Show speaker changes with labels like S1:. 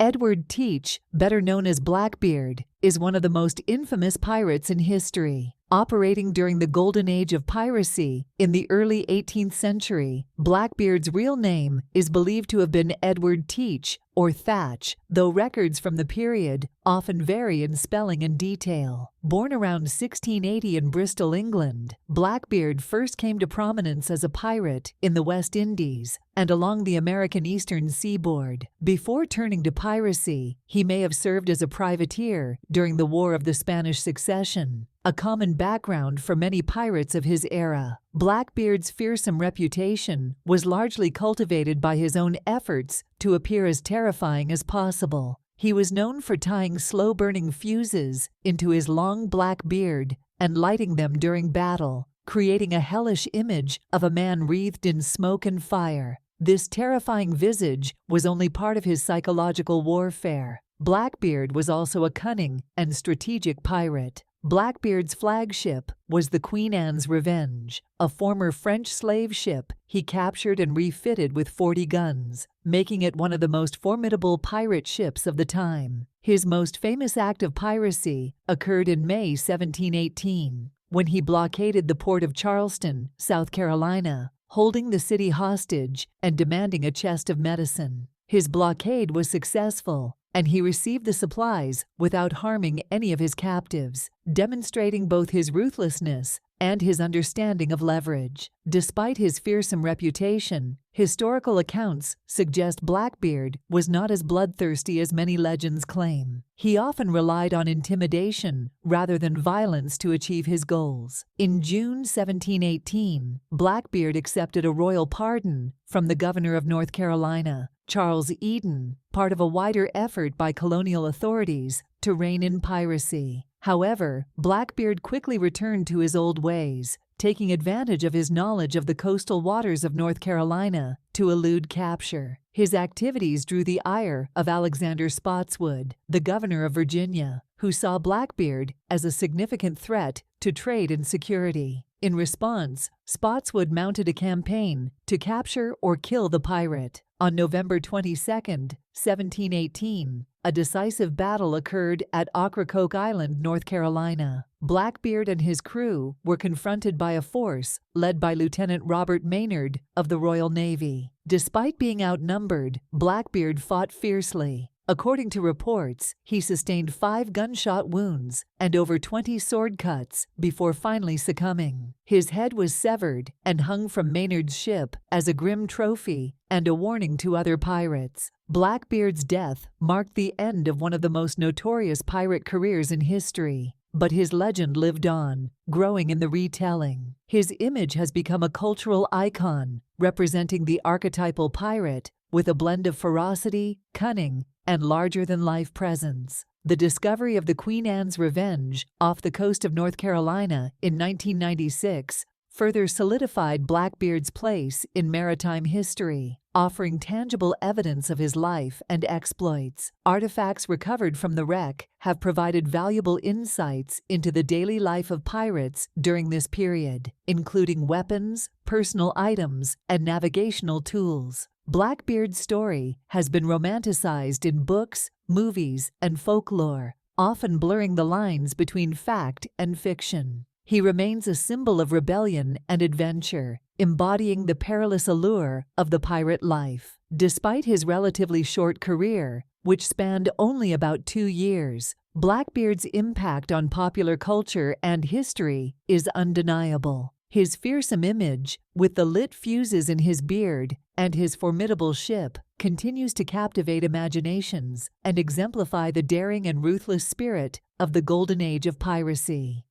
S1: Edward Teach, better known as Blackbeard, is one of the most infamous pirates in history. Operating during the Golden Age of Piracy in the early 18th century, Blackbeard's real name is believed to have been Edward Teach or Thatch, though records from the period often vary in spelling and detail. Born around 1680 in Bristol, England, Blackbeard first came to prominence as a pirate in the West Indies and along the American Eastern Seaboard. Before turning to piracy, he may have served as a privateer during the War of the Spanish Succession, a common background for many pirates of his era. Blackbeard's fearsome reputation was largely cultivated by his own efforts to appear as terrifying as possible. He was known for tying slow-burning fuses into his long black beard and lighting them during battle, creating a hellish image of a man wreathed in smoke and fire. This terrifying visage was only part of his psychological warfare. Blackbeard was also a cunning and strategic pirate. Blackbeard's flagship was the Queen Anne's Revenge, a former French slave ship he captured and refitted with 40 guns, making it one of the most formidable pirate ships of the time. His most famous act of piracy occurred in May 1718, when he blockaded the port of Charleston, South Carolina, holding the city hostage and demanding a chest of medicine. His blockade was successful, and he received the supplies without harming any of his captives, demonstrating both his ruthlessness and his understanding of leverage. Despite his fearsome reputation, historical accounts suggest Blackbeard was not as bloodthirsty as many legends claim. He often relied on intimidation rather than violence to achieve his goals. In June 1718, Blackbeard accepted a royal pardon from the governor of North Carolina, Charles Eden, part of a wider effort by colonial authorities to rein in piracy. However, Blackbeard quickly returned to his old ways, taking advantage of his knowledge of the coastal waters of North Carolina to elude capture. His activities drew the ire of Alexander Spotswood, the governor of Virginia, who saw Blackbeard as a significant threat to trade and security. In response, Spotswood mounted a campaign to capture or kill the pirate. On November 22, 1718, a decisive battle occurred at Ocracoke Island, North Carolina. Blackbeard and his crew were confronted by a force led by Lieutenant Robert Maynard of the Royal Navy. Despite being outnumbered, Blackbeard fought fiercely. According to reports, he sustained 5 gunshot wounds and over 20 sword cuts before finally succumbing. His head was severed and hung from Maynard's ship as a grim trophy and a warning to other pirates. Blackbeard's death marked the end of one of the most notorious pirate careers in history, but his legend lived on, growing in the retelling. His image has become a cultural icon, representing the archetypal pirate with a blend of ferocity, cunning, and larger-than-life presence. The discovery of the Queen Anne's Revenge off the coast of North Carolina in 1996 further solidified Blackbeard's place in maritime history, offering tangible evidence of his life and exploits. Artifacts recovered from the wreck have provided valuable insights into the daily life of pirates during this period, including weapons, personal items, and navigational tools. Blackbeard's story has been romanticized in books, movies, and folklore, often blurring the lines between fact and fiction. He remains a symbol of rebellion and adventure, embodying the perilous allure of the pirate life. Despite his relatively short career, which spanned only about 2 years, Blackbeard's impact on popular culture and history is undeniable. His fearsome image, with the lit fuses in his beard and his formidable ship, continues to captivate imaginations and exemplify the daring and ruthless spirit of the Golden Age of Piracy.